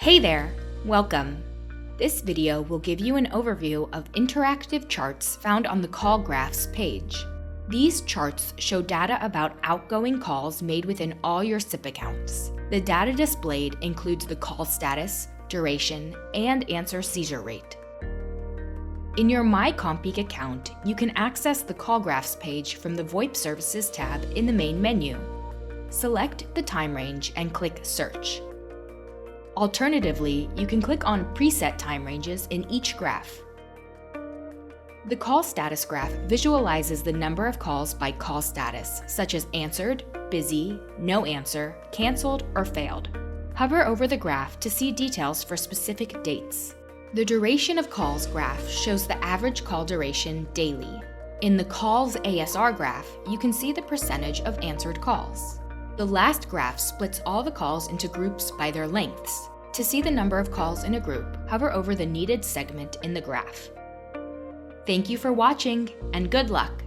Hey there, welcome. This video will give you an overview of interactive charts found on the Call Graphs page. These charts show data about outgoing calls made within all your SIP accounts. The data displayed includes the call status, duration, and answer seizure rate. In your My CommPeak account, you can access the Call Graphs page from the VoIP Services tab in the main menu. Select the time range and click Search. Alternatively, you can click on preset time ranges in each graph. The call status graph visualizes the number of calls by call status, such as answered, busy, no answer, canceled, or failed. Hover over the graph to see details for specific dates. The duration of calls graph shows the average call duration daily. In the calls ASR graph, you can see the percentage of answered calls. The last graph splits all the calls into groups by their lengths. To see the number of calls in a group, hover over the needed segment in the graph. Thank you for watching, and good luck!